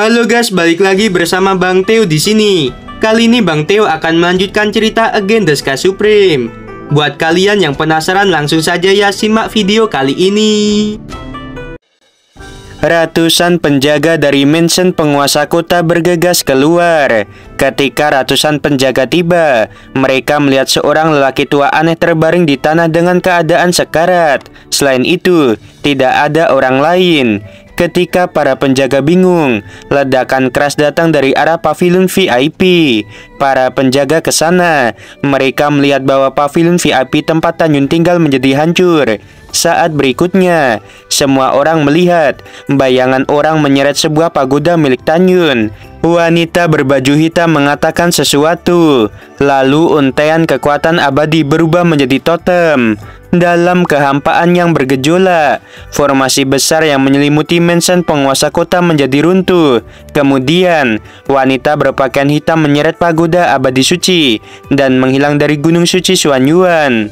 Halo guys, balik lagi bersama Bang Theo di sini. Kali ini Bang Theo akan melanjutkan cerita Again the Sky Supreme. Buat kalian yang penasaran, langsung saja ya simak video kali ini. Ratusan penjaga dari mansion penguasa kota bergegas keluar. Ketika ratusan penjaga tiba, mereka melihat seorang lelaki tua aneh terbaring di tanah dengan keadaan sekarat. Selain itu, tidak ada orang lain. Ketika para penjaga bingung, ledakan keras datang dari arah pavilion VIP. Para penjaga ke sana. Mereka melihat bahwa pavilion VIP tempat Tanyun tinggal menjadi hancur. Saat berikutnya, semua orang melihat bayangan orang menyeret sebuah pagoda milik Tanyun. Wanita berbaju hitam mengatakan sesuatu. Lalu untaian kekuatan abadi berubah menjadi totem. Dalam kehampaan yang bergejolak, formasi besar yang menyelimuti mansion penguasa kota menjadi runtuh. Kemudian, wanita berpakaian hitam menyeret pagoda abadi suci dan menghilang dari gunung suci Xuanyuan.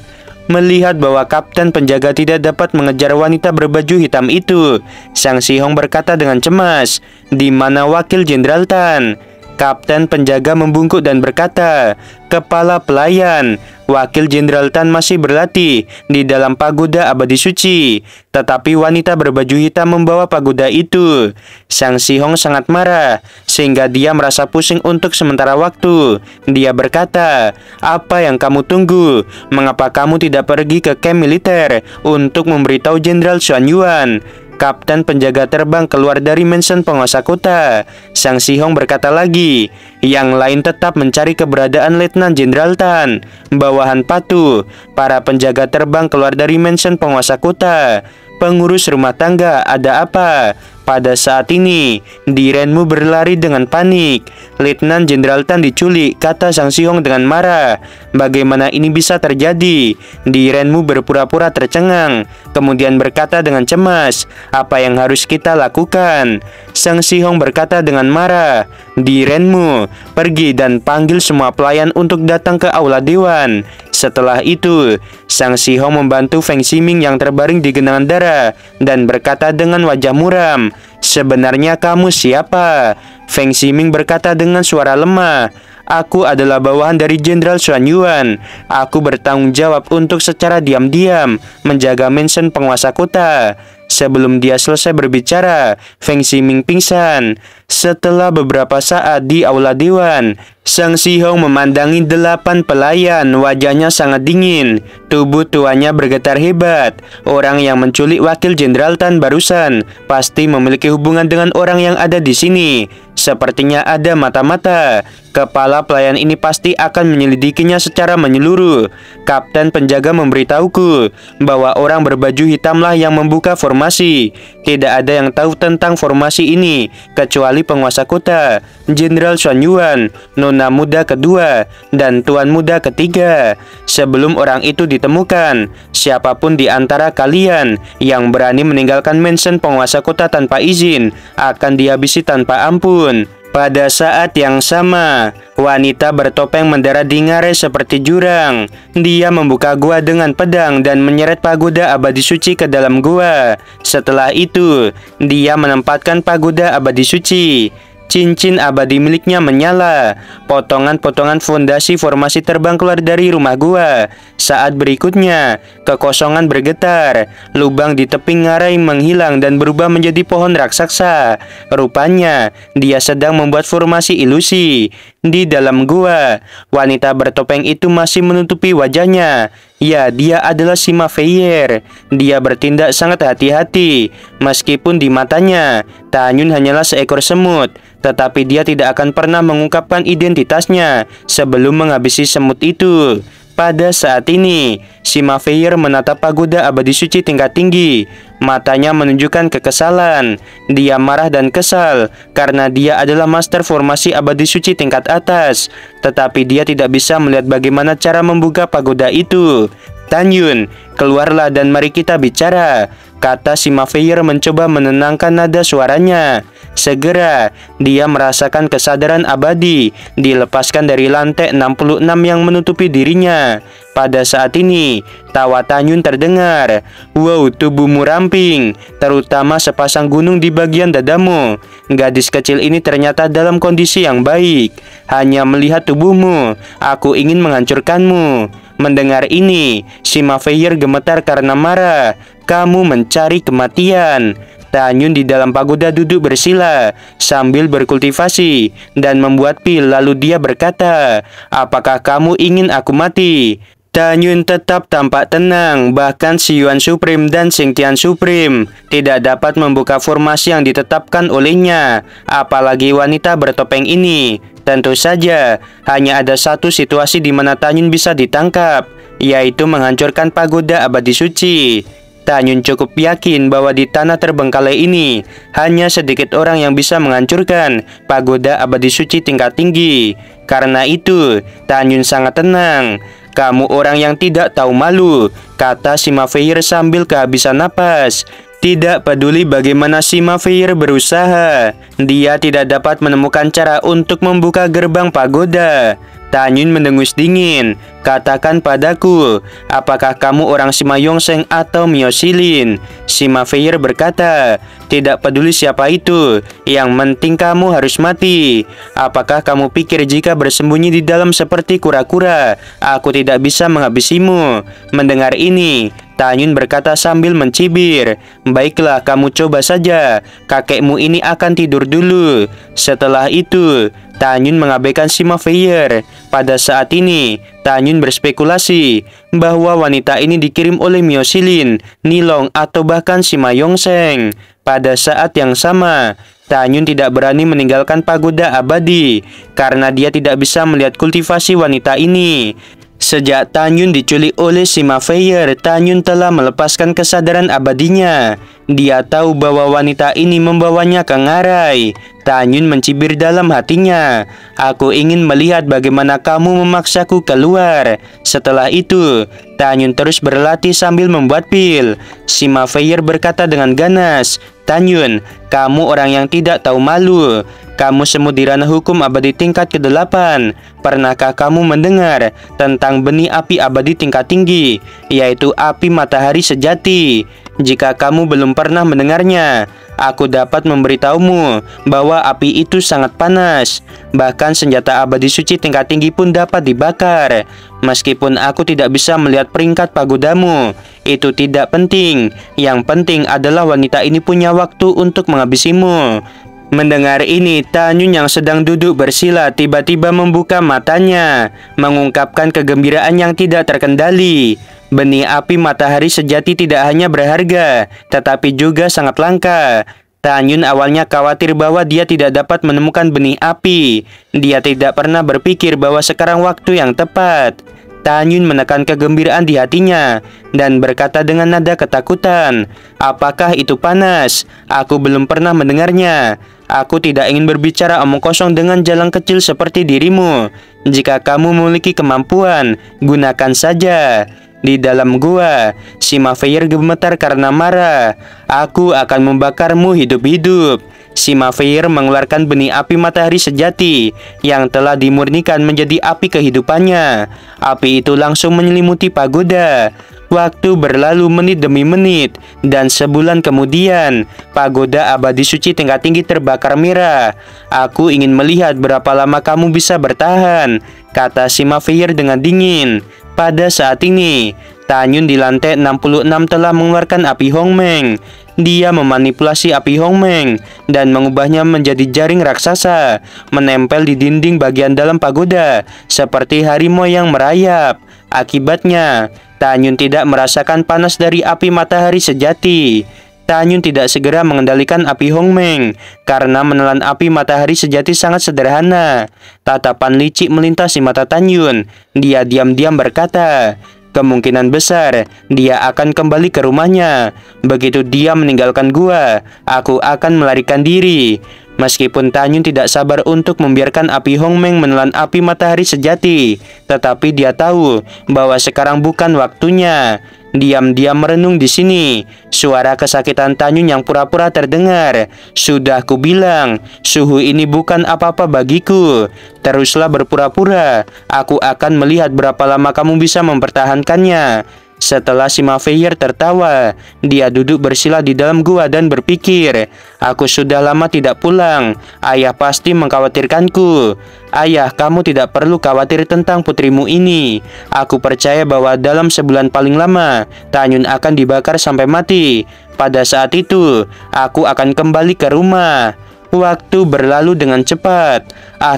Melihat bahwa kapten penjaga tidak dapat mengejar wanita berbaju hitam itu, Sang Sihong berkata dengan cemas, "Di mana wakil Jenderal Tan?" Kapten penjaga membungkuk dan berkata, "Kepala pelayan, wakil Jenderal Tan masih berlatih di dalam pagoda abadi suci." Tetapi wanita berbaju hitam membawa pagoda itu. Sang Sihong sangat marah, sehingga dia merasa pusing untuk sementara waktu. Dia berkata, "Apa yang kamu tunggu? Mengapa kamu tidak pergi ke camp militer untuk memberitahu Jenderal Xuanyuan?" Kapten penjaga terbang keluar dari mansion penguasa kota. Sang Sihong berkata lagi, "Yang lain tetap mencari keberadaan Letnan Jenderal Tan." Bawahan patuh, para penjaga terbang keluar dari mansion penguasa kota. "Pengurus rumah tangga, ada apa?" Pada saat ini, Direnmu berlari dengan panik. "Letnan Jenderal Tan diculik," kata Sang Sihong dengan marah. "Bagaimana ini bisa terjadi?" Direnmu berpura-pura tercengang, kemudian berkata dengan cemas, "Apa yang harus kita lakukan?" Sang Sihong berkata dengan marah, "Direnmu, pergi dan panggil semua pelayan untuk datang ke aula dewan." Setelah itu, Sang Sihong membantu Feng Ximing yang terbaring di genangan darah dan berkata dengan wajah muram, "Sebenarnya kamu siapa?" Feng Ximing berkata dengan suara lemah, "Aku adalah bawahan dari Jenderal Xuanyuan. Aku bertanggung jawab untuk secara diam-diam menjaga mansion penguasa kota." Sebelum dia selesai berbicara, Feng Ximing pingsan. Setelah beberapa saat di aula dewan, Sang Sihong memandangi 8 pelayan. Wajahnya sangat dingin. Tubuh tuanya bergetar hebat. Orang yang menculik wakil Jenderal Tan barusan pasti memiliki hubungan dengan orang yang ada di sini. Sepertinya ada mata-mata. Kepala pelayan ini pasti akan menyelidikinya secara menyeluruh. Kapten penjaga memberitahuku bahwa orang berbaju hitamlah yang membuka formasi. Tidak ada yang tahu tentang formasi ini kecuali penguasa kota, Jenderal Xuanyuan, Nona muda kedua, dan Tuan muda ketiga. Sebelum orang itu ditemukan, siapapun di antara kalian yang berani meninggalkan mansion penguasa kota tanpa izin akan dihabisi tanpa ampun. Pada saat yang sama, wanita bertopeng mendarat di ngarai seperti jurang. Dia membuka gua dengan pedang dan menyeret pagoda abadi suci ke dalam gua. Setelah itu, dia menempatkan pagoda abadi suci. Cincin abadi miliknya menyala. Potongan-potongan fondasi formasi terbang keluar dari rumah gua. Saat berikutnya, kekosongan bergetar. Lubang di tepi ngarai menghilang dan berubah menjadi pohon raksasa. Rupanya, dia sedang membuat formasi ilusi. Di dalam gua, wanita bertopeng itu masih menutupi wajahnya. Ya, dia adalah Sima Feier. Dia bertindak sangat hati-hati. Meskipun di matanya, Tanyun hanyalah seekor semut, tetapi dia tidak akan pernah mengungkapkan identitasnya sebelum menghabisi semut itu. Pada saat ini, Sima Feier menatap pagoda abadi suci tingkat tinggi. Matanya menunjukkan kekesalan. Dia marah dan kesal karena dia adalah master formasi abadi suci tingkat atas. Tetapi dia tidak bisa melihat bagaimana cara membuka pagoda itu. Tanyun, keluarlah dan mari kita bicara, kata si Mafeyer mencoba menenangkan nada suaranya. Segera, dia merasakan kesadaran abadi, dilepaskan dari lantai 66 yang menutupi dirinya. Pada saat ini, tawa Tanyun terdengar. Wow, tubuhmu ramping, terutama sepasang gunung di bagian dadamu. Gadis kecil ini ternyata dalam kondisi yang baik. Hanya melihat tubuhmu, aku ingin menghancurkanmu. Mendengar ini, si Mafeyer gemetar karena marah. Kamu mencari kematian. Tanyun di dalam pagoda duduk bersila sambil berkultivasi dan membuat pil. Lalu dia berkata, apakah kamu ingin aku mati? Tanyun tetap tampak tenang, bahkan si Yuan Supreme dan Xingtian Supreme tidak dapat membuka formasi yang ditetapkan olehnya, apalagi wanita bertopeng ini. Tentu saja, hanya ada satu situasi di mana Tanyun bisa ditangkap, yaitu menghancurkan pagoda abadi suci. Tanyun cukup yakin bahwa di tanah terbengkalai ini, hanya sedikit orang yang bisa menghancurkan pagoda abadi suci tingkat tinggi. Karena itu, Tanyun sangat tenang. Kamu orang yang tidak tahu malu, kata si Mafeyer sambil kehabisan napas. Tidak peduli bagaimana si Mafeyer berusaha, dia tidak dapat menemukan cara untuk membuka gerbang pagoda. Tanyun mendengus dingin. Katakan padaku, apakah kamu orang Sima Yongsheng atau Miao Silin? Si Mafeyer berkata, tidak peduli siapa itu, yang penting kamu harus mati. Apakah kamu pikir jika bersembunyi di dalam seperti kura-kura, aku tidak bisa menghabisimu? Mendengar ini, Tanyun berkata sambil mencibir, baiklah kamu coba saja, kakekmu ini akan tidur dulu. Setelah itu, Tanyun mengabaikan si Mafeyer. Pada saat ini, Tanyun berspekulasi bahwa wanita ini dikirim oleh Miao Silin, Nilong, atau bahkan Sima Yongsheng. Pada saat yang sama, Tanyun tidak berani meninggalkan pagoda abadi karena dia tidak bisa melihat kultivasi wanita ini. Sejak Tanyun diculik oleh si Mafeyer, Tanyun telah melepaskan kesadaran abadinya. Dia tahu bahwa wanita ini membawanya ke ngarai. Tanyun mencibir dalam hatinya, aku ingin melihat bagaimana kamu memaksaku keluar. Setelah itu, Tanyun terus berlatih sambil membuat pil. Si Mafeyer berkata dengan ganas, Tanyun, kamu orang yang tidak tahu malu. Kamu semut di ranah hukum abadi tingkat ke-8. Pernahkah kamu mendengar tentang benih api abadi tingkat tinggi, yaitu api matahari sejati? Jika kamu belum pernah mendengarnya, aku dapat memberitahumu bahwa api itu sangat panas. Bahkan senjata abadi suci tingkat tinggi pun dapat dibakar. Meskipun aku tidak bisa melihat peringkat pagodamu, itu tidak penting. Yang penting adalah wanita ini punya waktu untuk menghabisimu. Mendengar ini, Tanyun yang sedang duduk bersila tiba-tiba membuka matanya, mengungkapkan kegembiraan yang tidak terkendali. Benih api matahari sejati tidak hanya berharga, tetapi juga sangat langka. Tanyun awalnya khawatir bahwa dia tidak dapat menemukan benih api. Dia tidak pernah berpikir bahwa sekarang waktu yang tepat. Tanyun menekan kegembiraan di hatinya dan berkata dengan nada ketakutan, apakah itu panas? Aku belum pernah mendengarnya. Aku tidak ingin berbicara omong kosong dengan jalan kecil seperti dirimu. Jika kamu memiliki kemampuan, gunakan saja. Di dalam gua, si Mafeyer gemetar karena marah. Aku akan membakarmu hidup-hidup. Si Mafeyer mengeluarkan benih api matahari sejati yang telah dimurnikan menjadi api kehidupannya. Api itu langsung menyelimuti pagoda. Waktu berlalu menit demi menit, dan sebulan kemudian, pagoda abadi suci tingkat tinggi terbakar merah. Aku ingin melihat berapa lama kamu bisa bertahan, kata si Mafeyer dengan dingin. Pada saat ini, Tanyun di lantai 66 telah mengeluarkan api Hongmeng. Dia memanipulasi api Hongmeng dan mengubahnya menjadi jaring raksasa, menempel di dinding bagian dalam pagoda seperti harimau yang merayap. Akibatnya, Tanyun tidak merasakan panas dari api matahari sejati. Tanyun tidak segera mengendalikan api Hongmeng karena menelan api matahari sejati sangat sederhana. Tatapan licik melintasi mata Tanyun. Dia diam-diam berkata, kemungkinan besar dia akan kembali ke rumahnya. Begitu dia meninggalkan gua, aku akan melarikan diri. Meskipun Tanyun tidak sabar untuk membiarkan api Hongmeng menelan api matahari sejati, tetapi dia tahu bahwa sekarang bukan waktunya. Diam-diam merenung di sini. Suara kesakitan Tanyun yang pura-pura terdengar. Sudah kubilang, suhu ini bukan apa-apa bagiku. Teruslah berpura-pura. Aku akan melihat berapa lama kamu bisa mempertahankannya. Setelah Sima Feier tertawa, dia duduk bersila di dalam gua dan berpikir, aku sudah lama tidak pulang. Ayah pasti mengkhawatirkanku. Ayah, kamu tidak perlu khawatir tentang putrimu ini. Aku percaya bahwa dalam sebulan paling lama, Tanyun akan dibakar sampai mati. Pada saat itu, aku akan kembali ke rumah. Waktu berlalu dengan cepat.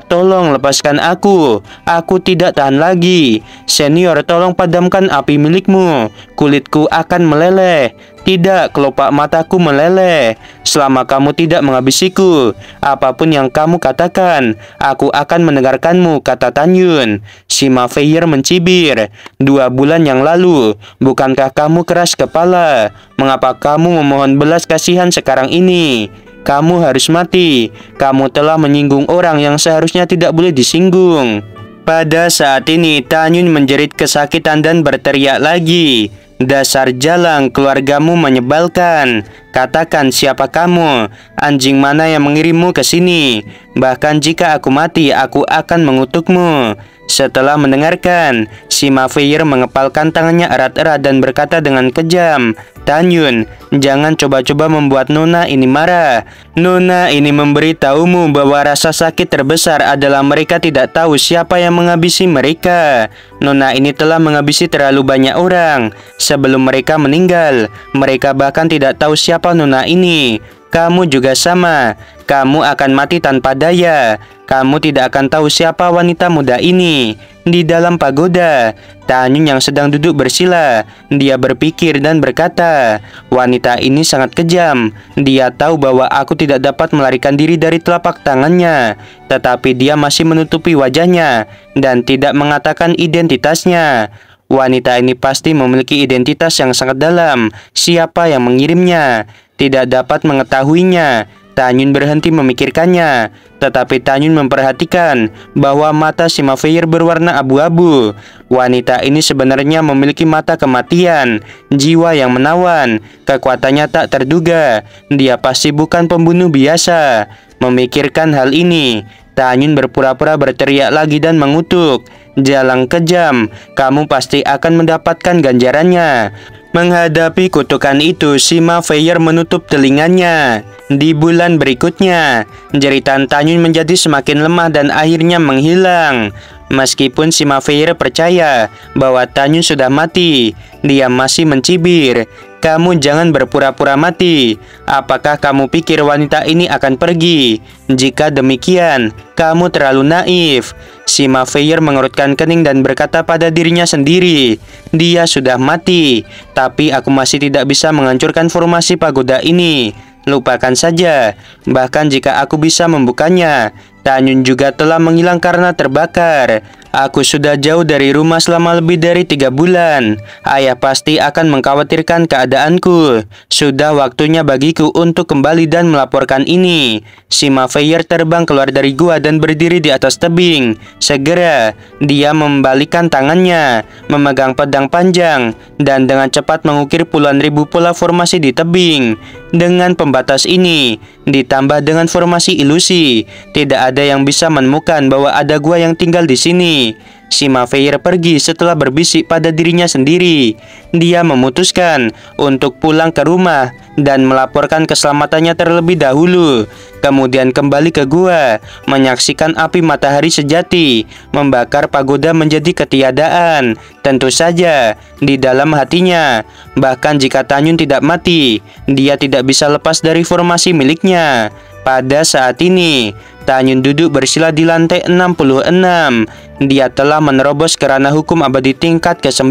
Tolong lepaskan aku. Aku tidak tahan lagi. Senior, tolong padamkan api milikmu. Kulitku akan meleleh. Tidak, kelopak mataku meleleh. Selama kamu tidak menghabisiku, apapun yang kamu katakan, aku akan mendengarkanmu, kata Tanyun. Sima Feier mencibir. 2 bulan yang lalu, bukankah kamu keras kepala? Mengapa kamu memohon belas kasihan sekarang ini? Kamu harus mati. Kamu telah menyinggung orang yang seharusnya tidak boleh disinggung. Pada saat ini, Tanyun menjerit kesakitan dan berteriak lagi. Dasar jalang, keluargamu menyebalkan. Katakan siapa kamu? Anjing mana yang mengirimmu ke sini? Bahkan jika aku mati, aku akan mengutukmu. Setelah mendengarkan, Sima Feier mengepalkan tangannya erat-erat dan berkata dengan kejam, Tanyun, jangan coba-coba membuat Nona ini marah. Nona ini memberitahumu bahwa rasa sakit terbesar adalah mereka tidak tahu siapa yang menghabisi mereka. Nona ini telah menghabisi terlalu banyak orang. Sebelum mereka meninggal, mereka bahkan tidak tahu siapa Nona ini. Kamu juga sama. Kamu akan mati tanpa daya. Kamu tidak akan tahu siapa wanita muda ini. Di dalam pagoda, Tanyun yang sedang duduk bersila, dia berpikir dan berkata, wanita ini sangat kejam. Dia tahu bahwa aku tidak dapat melarikan diri dari telapak tangannya, tetapi dia masih menutupi wajahnya dan tidak mengatakan identitasnya. Wanita ini pasti memiliki identitas yang sangat dalam. Siapa yang mengirimnya? Tidak dapat mengetahuinya. Tanyun berhenti memikirkannya, tetapi Tanyun memperhatikan bahwa mata Sima Feier berwarna abu-abu. Wanita ini sebenarnya memiliki mata kematian, jiwa yang menawan, kekuatannya tak terduga. Dia pasti bukan pembunuh biasa. Memikirkan hal ini, Tanyun berpura-pura berteriak lagi dan mengutuk, jalang kejam, kamu pasti akan mendapatkan ganjarannya. Menghadapi kutukan itu, Sima Feier menutup telinganya. Di bulan berikutnya, jeritan Tanyun menjadi semakin lemah dan akhirnya menghilang. Meskipun Sima Feier percaya bahwa Tanyun sudah mati, dia masih mencibir. Kamu jangan berpura-pura mati. Apakah kamu pikir wanita ini akan pergi? Jika demikian, kamu terlalu naif. Sima Feier mengerutkan kening dan berkata pada dirinya sendiri, dia sudah mati, tapi aku masih tidak bisa menghancurkan formasi pagoda ini. Lupakan saja. Bahkan jika aku bisa membukanya, Tanyun juga telah menghilang karena terbakar. Aku sudah jauh dari rumah selama lebih dari 3 bulan. Ayah pasti akan mengkhawatirkan keadaanku. Sudah waktunya bagiku untuk kembali dan melaporkan ini. Sima Feier terbang keluar dari gua dan berdiri di atas tebing. Segera, dia membalikan tangannya, memegang pedang panjang, dan dengan cepat mengukir puluhan ribu pola formasi di tebing. Dengan pembatas ini, ditambah dengan formasi ilusi, tidak ada yang bisa menemukan bahwa ada gua yang tinggal di sini. Sima Feier pergi setelah berbisik pada dirinya sendiri. Dia memutuskan untuk pulang ke rumah dan melaporkan keselamatannya terlebih dahulu. Kemudian kembali ke gua, menyaksikan api matahari sejati membakar pagoda menjadi ketiadaan. Tentu saja, di dalam hatinya, bahkan jika Tanyun tidak mati, dia tidak bisa lepas dari formasi miliknya. Pada saat ini, Tanyun duduk bersila di lantai 66. Dia telah menerobos ke ranah hukum abadi tingkat ke-9.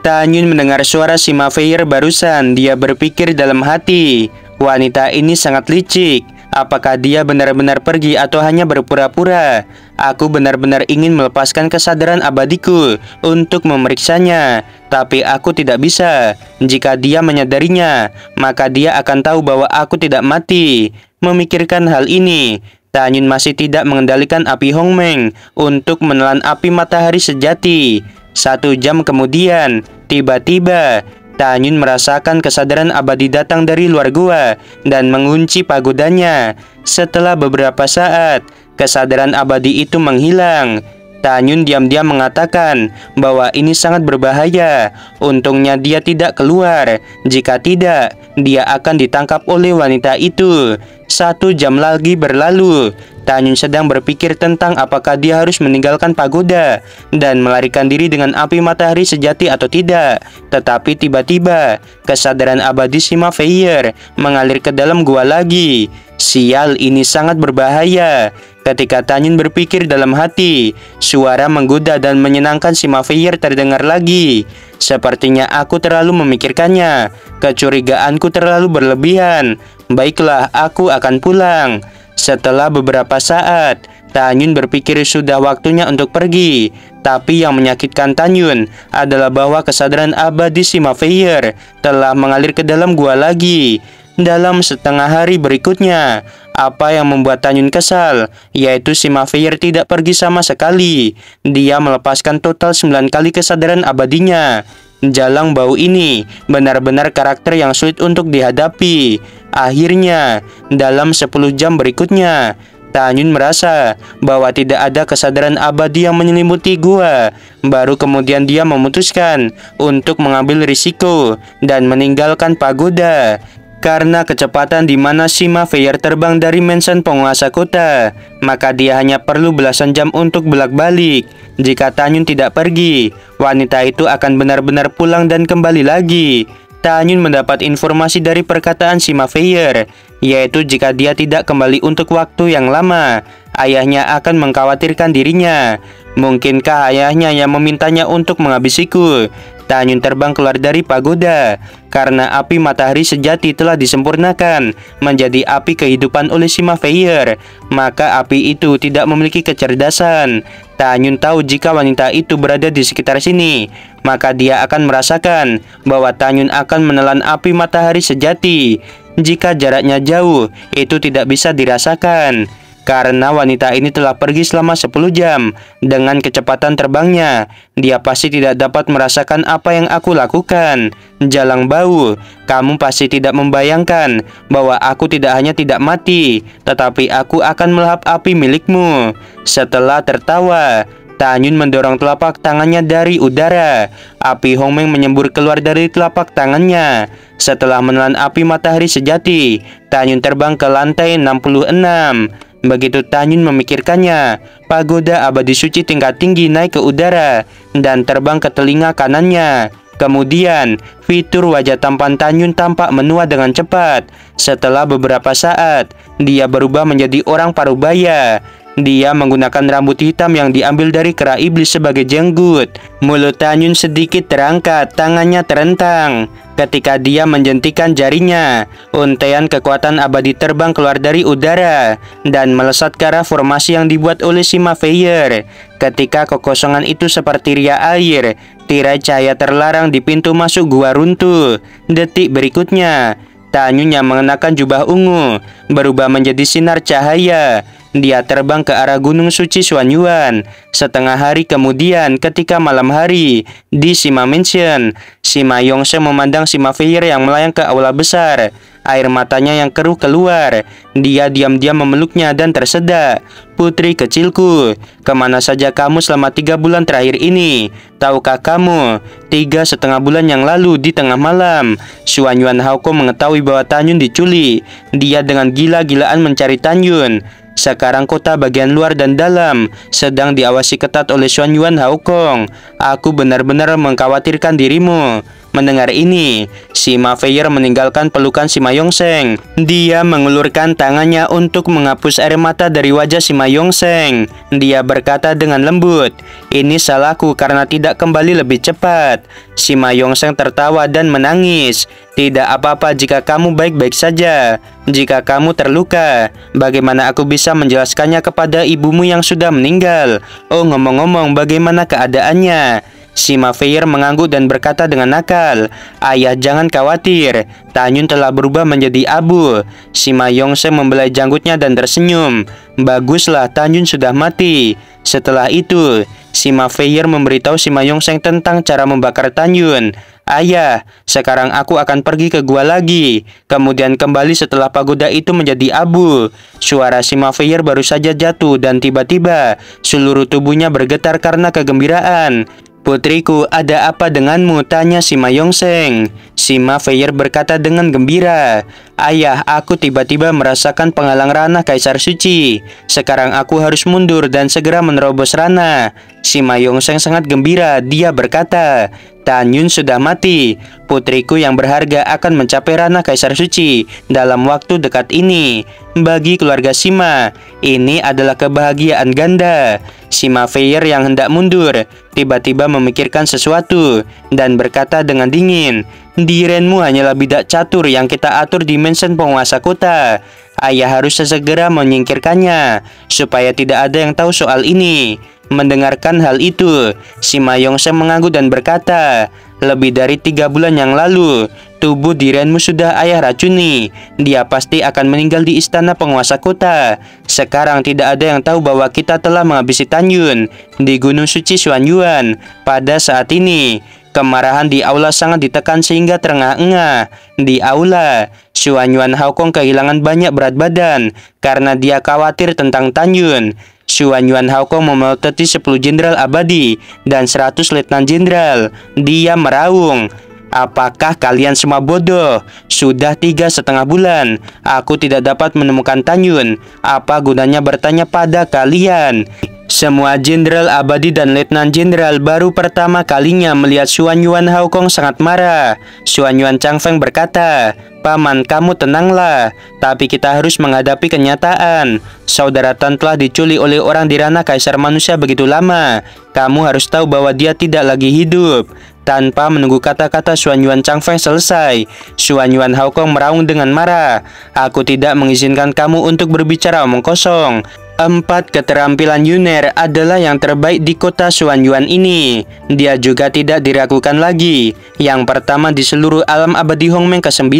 Tanyun mendengar suara Sima Feier barusan. Dia berpikir dalam hati, wanita ini sangat licik. Apakah dia benar-benar pergi atau hanya berpura-pura? Aku benar-benar ingin melepaskan kesadaran abadiku untuk memeriksanya, tapi aku tidak bisa. Jika dia menyadarinya, maka dia akan tahu bahwa aku tidak mati. Memikirkan hal ini, Tanyun masih tidak mengendalikan api Hongmeng untuk menelan api matahari sejati. 1 jam kemudian, tiba-tiba Tanyun merasakan kesadaran abadi datang dari luar gua dan mengunci pagodanya. Setelah beberapa saat, kesadaran abadi itu menghilang. Tanyun diam-diam mengatakan bahwa ini sangat berbahaya. Untungnya dia tidak keluar. Jika tidak, dia akan ditangkap oleh wanita itu. 1 jam lagi berlalu. Tanyun sedang berpikir tentang apakah dia harus meninggalkan pagoda dan melarikan diri dengan api matahari sejati atau tidak. Tetapi tiba-tiba, kesadaran abadi Sima Feier mengalir ke dalam gua lagi. Sial, ini sangat berbahaya. Ketika Tanyun berpikir dalam hati, suara menggoda dan menyenangkan Sima Feier terdengar lagi. Sepertinya aku terlalu memikirkannya. Kecurigaanku terlalu berlebihan. Baiklah, aku akan pulang. Setelah beberapa saat, Tanyun berpikir sudah waktunya untuk pergi. Tapi yang menyakitkan Tanyun adalah bahwa kesadaran abadi Sima Feier telah mengalir ke dalam gua lagi. Dalam setengah hari berikutnya, apa yang membuat Tanyun kesal, yaitu Sima Feier tidak pergi sama sekali. Dia melepaskan total 9 kali kesadaran abadinya. Jalang bau ini benar-benar karakter yang sulit untuk dihadapi. Akhirnya, dalam 10 jam berikutnya, Tanyun merasa bahwa tidak ada kesadaran abadi yang menyelimuti gua. Baru kemudian dia memutuskan untuk mengambil risiko dan meninggalkan pagoda. Karena kecepatan di mana Sima Feier terbang dari mansion penguasa kota, maka dia hanya perlu belasan jam untuk bolak-balik. Jika Tanyun tidak pergi, wanita itu akan benar-benar pulang dan kembali lagi. Tanyun mendapat informasi dari perkataan Sima Feier, yaitu jika dia tidak kembali untuk waktu yang lama, ayahnya akan mengkhawatirkan dirinya. Mungkinkah ayahnya yang memintanya untuk menghabisiku? Tanyun terbang keluar dari pagoda. Karena api matahari sejati telah disempurnakan menjadi api kehidupan oleh Sima Feier, maka api itu tidak memiliki kecerdasan. Tanyun tahu jika wanita itu berada di sekitar sini, maka dia akan merasakan bahwa Tanyun akan menelan api matahari sejati. Jika jaraknya jauh, itu tidak bisa dirasakan. Karena wanita ini telah pergi selama 10 jam dengan kecepatan terbangnya, dia pasti tidak dapat merasakan apa yang aku lakukan. Jalang bau, kamu pasti tidak membayangkan bahwa aku tidak hanya tidak mati, tetapi aku akan melahap api milikmu. Setelah tertawa, Tanyun mendorong telapak tangannya dari udara. Api Hongmeng menyembur keluar dari telapak tangannya. Setelah menelan api matahari sejati, Tanyun terbang ke lantai 66. Begitu Tanyun memikirkannya, pagoda abadi suci tingkat tinggi naik ke udara dan terbang ke telinga kanannya. Kemudian, fitur wajah tampan Tanyun tampak menua dengan cepat. Setelah beberapa saat, dia berubah menjadi orang parubaya. Dia menggunakan rambut hitam yang diambil dari kera iblis sebagai jenggot. Mulut Tanyun sedikit terangkat, tangannya terentang. Ketika dia menjentikan jarinya, untaian kekuatan abadi terbang keluar dari udara dan melesat ke arah formasi yang dibuat oleh Sima Feier. Ketika kekosongan itu seperti ria air, tirai cahaya terlarang di pintu masuk gua runtuh. Detik berikutnya, Tanyun yang mengenakan jubah ungu berubah menjadi sinar cahaya. Dia terbang ke arah gunung suci Xuanyuan. Setengah hari kemudian, ketika malam hari di Sima Mansion, Sima Yongsheng memandang Sima Feier yang melayang ke aula besar. Air matanya yang keruh keluar. Dia diam-diam memeluknya dan tersedak. Putri kecilku, kemana saja kamu selama 3 bulan terakhir ini? Tahukah kamu, 3,5 bulan yang lalu di tengah malam, Xuanyuan Haoko mengetahui bahwa Tanyun diculik. Dia dengan gila-gilaan mencari Tanyun. Sekarang kota bagian luar dan dalam sedang diawasi ketat oleh Xuanyuan Haokong. Aku benar-benar mengkhawatirkan dirimu. Mendengar ini, Sima Feier meninggalkan pelukan Sima Yongsheng. Dia mengulurkan tangannya untuk menghapus air mata dari wajah Sima Yongsheng. Dia berkata dengan lembut, "Ini salahku karena tidak kembali lebih cepat." Sima Yongsheng tertawa dan menangis. "Tidak apa-apa jika kamu baik-baik saja. Jika kamu terluka, bagaimana aku bisa menjelaskannya kepada ibumu yang sudah meninggal? Oh, ngomong-ngomong, bagaimana keadaannya?" Sima Feier mengangguk dan berkata dengan nakal, "Ayah, jangan khawatir, Tanyun telah berubah menjadi abu." Sima Yongsheng membelai janggutnya dan tersenyum. "Baguslah, Tanyun sudah mati." Setelah itu, Sima Feier memberitahu Sima Yongsheng tentang cara membakar Tanyun. "Ayah, sekarang aku akan pergi ke gua lagi, kemudian kembali setelah pagoda itu menjadi abu." Suara Sima Feier baru saja jatuh dan tiba-tiba seluruh tubuhnya bergetar karena kegembiraan. "Putriku, ada apa denganmu?" tanya Sima Yongsheng. Sima Feier berkata dengan gembira, "Ayah, aku tiba-tiba merasakan penghalang ranah Kaisar Suci. Sekarang aku harus mundur dan segera menerobos ranah." Sima Yongsheng sangat gembira. Dia berkata, "Tanyun sudah mati. Putriku yang berharga akan mencapai ranah Kaisar Suci dalam waktu dekat ini." Bagi keluarga Sima, ini adalah kebahagiaan ganda. Sima Feier yang hendak mundur tiba-tiba memikirkan sesuatu dan berkata dengan dingin, "Direnmu hanyalah bidak catur yang kita atur di mansion penguasa kota. Ayah harus segera menyingkirkannya supaya tidak ada yang tahu soal ini." Mendengarkan hal itu, Sima Yongsheng mengangguk dan berkata, "Lebih dari 3 bulan yang lalu, tubuh Direnmu sudah ayah racuni. Dia pasti akan meninggal di istana penguasa kota. Sekarang tidak ada yang tahu bahwa kita telah menghabisi Tanyun di Gunung Suci Xuanyuan. Pada saat ini, kemarahan di aula sangat ditekan sehingga terengah-engah. Di aula, Xuanyuan Haokong kehilangan banyak berat badan karena dia khawatir tentang Tanyun. Xuanyuan Haokong memelototi 10 jenderal abadi dan 100 letnan jenderal. Dia meraung, 'Apakah kalian semua bodoh? Sudah 3,5 bulan aku tidak dapat menemukan Tanyun. Apa gunanya bertanya pada kalian?' Semua jenderal abadi dan letnan jenderal baru pertama kalinya melihat Xuanyuan Haokong sangat marah. Xuanyuan Changfeng berkata, "Paman, kamu tenanglah, tapi kita harus menghadapi kenyataan. Saudara Tan telah diculik oleh orang di ranah Kaisar Manusia begitu lama. Kamu harus tahu bahwa dia tidak lagi hidup." Tanpa menunggu kata-kata Xuanyuan Changfeng selesai, Xuanyuan Haokong meraung dengan marah, "Aku tidak mengizinkan kamu untuk berbicara omong kosong. 4 keterampilan Yuner adalah yang terbaik di kota Xuanyuan ini. Dia juga tidak diragukan lagi. Yang pertama di seluruh alam abadi Hongmeng ke-9.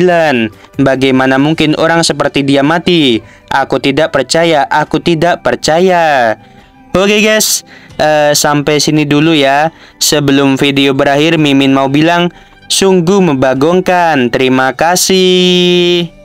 Bagaimana mungkin orang seperti dia mati? Aku tidak percaya, aku tidak percaya." Oke guys, sampai sini dulu ya. Sebelum video berakhir, Mimin mau bilang sungguh membagongkan. Terima kasih.